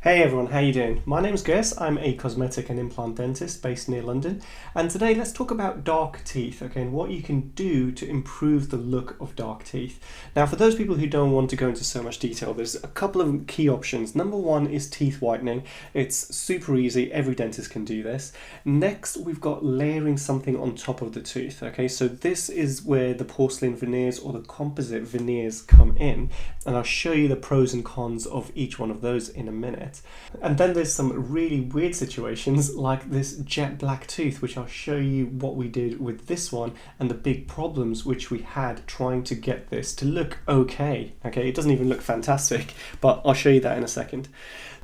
Hey everyone, how you doing? My name's Gus. I'm a cosmetic and implant dentist based near London, and today let's talk about dark teeth, okay, and what you can do to improve the look of dark teeth. Now, for those people who don't want to go into so much detail, there's a couple of key options. Number one is teeth whitening. It's super easy, every dentist can do this. Next, we've got layering something on top of the tooth, okay, so this is where the porcelain veneers or the composite veneers come in, and I'll show you the pros and cons of each one of those in a minute. And then there's some really weird situations like this jet black tooth, which I'll show you what we did with this one and the big problems which we had trying to get this to look okay. Okay, it doesn't even look fantastic, but I'll show you that in a second.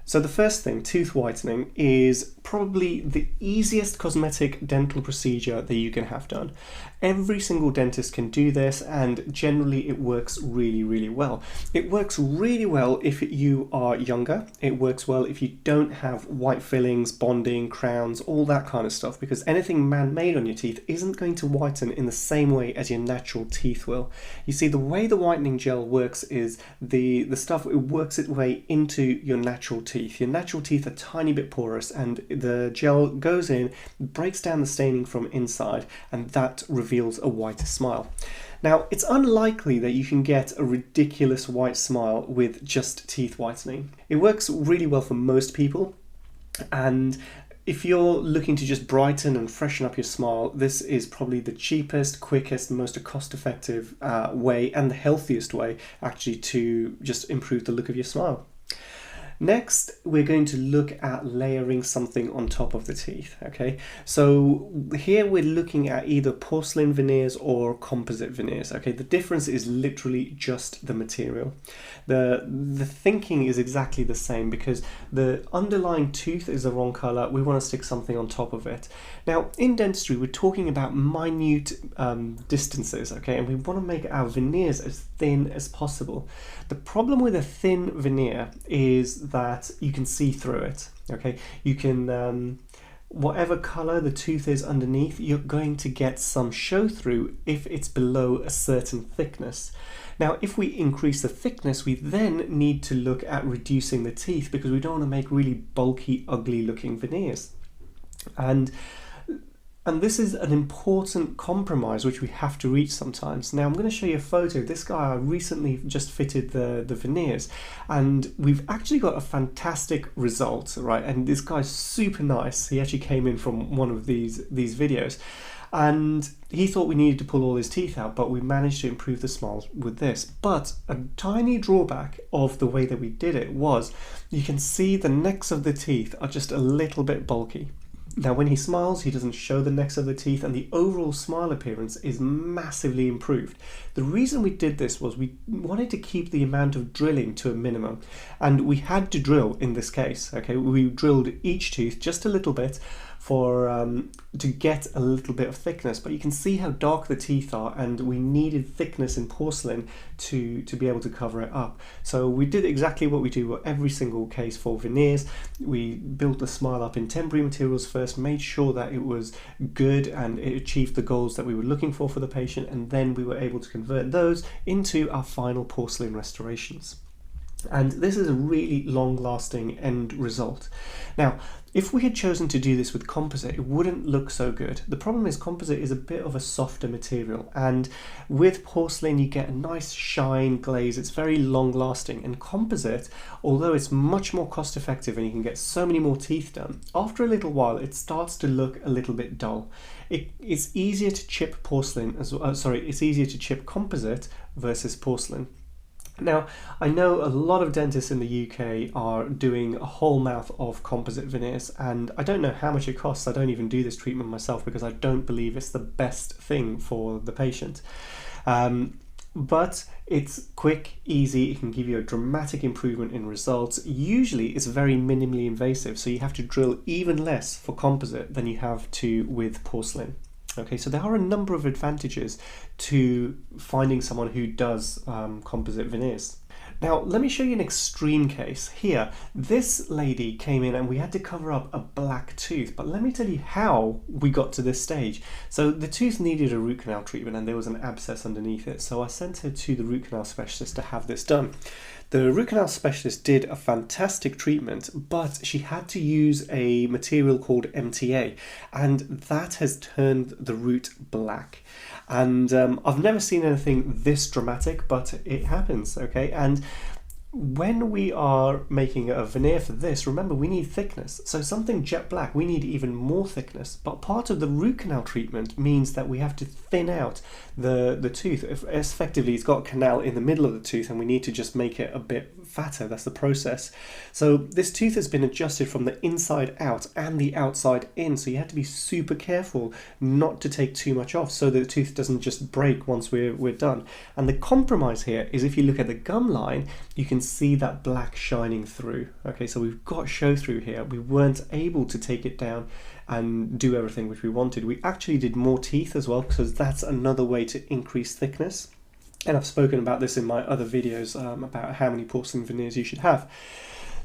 So the first thing, tooth whitening, is probably the easiest cosmetic dental procedure that you can have done. Every single dentist can do this, and generally it works really well. It works really well if you are younger. It works well if you don't have white fillings, bonding, crowns, all that kind of stuff, because anything man-made on your teeth isn't going to whiten in the same way as your natural teeth will. You see, the way the whitening gel works is the stuff, it works its way into your natural teeth. Your natural teeth are a tiny bit porous, and the gel goes in, breaks down the staining from inside, and that reveals a whiter smile. Now, it's unlikely that you can get a ridiculous white smile with just teeth whitening. It works really well for most people, and if you're looking to just brighten and freshen up your smile, this is probably the cheapest, quickest, most cost-effective way, and the healthiest way actually to just improve the look of your smile. Next, we're going to look at layering something on top of the teeth, okay? So here we're looking at either porcelain veneers or composite veneers, okay? The difference is literally just the material. The thinking is exactly the same because the underlying tooth is the wrong color. We want to stick something on top of it. Now, in dentistry, we're talking about minute distances, okay? And we want to make our veneers as thin as possible. The problem with a thin veneer is that you can see through it, okay? You can, whatever color the tooth is underneath, you're going to get some show through if it's below a certain thickness. Now, if we increase the thickness, we then need to look at reducing the teeth because we don't want to make really bulky, ugly looking veneers. And this is an important compromise which we have to reach sometimes. Now, I'm going to show you a photo. This guy, I recently just fitted the veneers, and we've actually got a fantastic result, right? And this guy's super nice. He actually came in from one of these videos, and he thought we needed to pull all his teeth out, but we managed to improve the smiles with this. But a tiny drawback of the way that we did it was you can see the necks of the teeth are just a little bit bulky. Now, when he smiles, he doesn't show the necks of the teeth, and the overall smile appearance is massively improved. The reason we did this was we wanted to keep the amount of drilling to a minimum, and we had to drill in this case, okay? We drilled each tooth just a little bit to get a little bit of thickness, but you can see how dark the teeth are, and we needed thickness in porcelain to be able to cover it up. So we did exactly what we do with every single case for veneers. We built the smile up in temporary materials first, made sure that it was good and it achieved the goals that we were looking for the patient, and then we were able to convert those into our final porcelain restorations. And this is a really long-lasting end result. Now, if we had chosen to do this with composite, it wouldn't look so good. The problem is composite is a bit of a softer material, and with porcelain you get a nice shine, glaze. It's very long-lasting, and composite, although it's much more cost-effective and you can get so many more teeth done, after a little while it starts to look a little bit dull. It's easier to chip porcelain, it's easier to chip composite versus porcelain. Now, I know a lot of dentists in the UK are doing a whole mouth of composite veneers, and I don't know how much it costs. I don't even do this treatment myself because I don't believe it's the best thing for the patient. But it's quick, easy, it can give you a dramatic improvement in results. Usually it's very minimally invasive, so you have to drill even less for composite than you have to with porcelain. Okay, so there are a number of advantages to finding someone who does composite veneers. Now, let me show you an extreme case here. This lady came in and we had to cover up a black tooth, but let me tell you how we got to this stage. So the tooth needed a root canal treatment and there was an abscess underneath it, so I sent her to the root canal specialist to have this done. The root canal specialist did a fantastic treatment, but she had to use a material called MTA, and that has turned the root black. And I've never seen anything this dramatic, but it happens, okay? And when we are making a veneer for this, remember we need thickness. So something jet black, we need even more thickness. But part of the root canal treatment means that we have to thin out the tooth. Effectively, it's got a canal in the middle of the tooth and we need to just make it a bit fatter. That's the process. So this tooth has been adjusted from the inside out and the outside in. So you have to be super careful not to take too much off so that the tooth doesn't just break once we're done. And the compromise here is if you look at the gum line, you can see that black shining through. Okay, so we've got show through here. We weren't able to take it down and do everything which we wanted. We actually did more teeth as well, because that's another way to increase thickness. And I've spoken about this in my other videos about how many porcelain veneers you should have.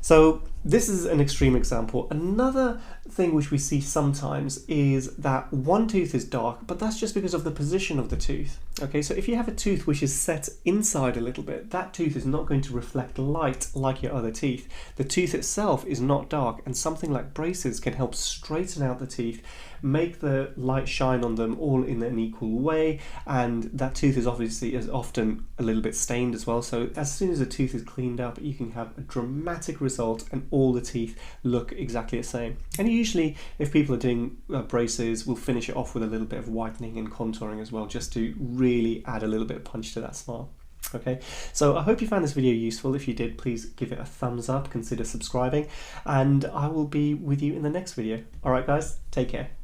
So this is an extreme example. Another thing which we see sometimes is that one tooth is dark, but that's just because of the position of the tooth. Okay, so if you have a tooth which is set inside a little bit, that tooth is not going to reflect light like your other teeth. The tooth itself is not dark, and something like braces can help straighten out the teeth, make the light shine on them all in an equal way, and that tooth is often a little bit stained as well. So as soon as the tooth is cleaned up, you can have a dramatic result and all the teeth look exactly the same. And usually if people are doing braces, we'll finish it off with a little bit of whitening and contouring as well, just to really add a little bit of punch to that smile. Okay, so I hope you found this video useful. If you did, please give it a thumbs up, consider subscribing, and I will be with you in the next video. Alright guys, take care.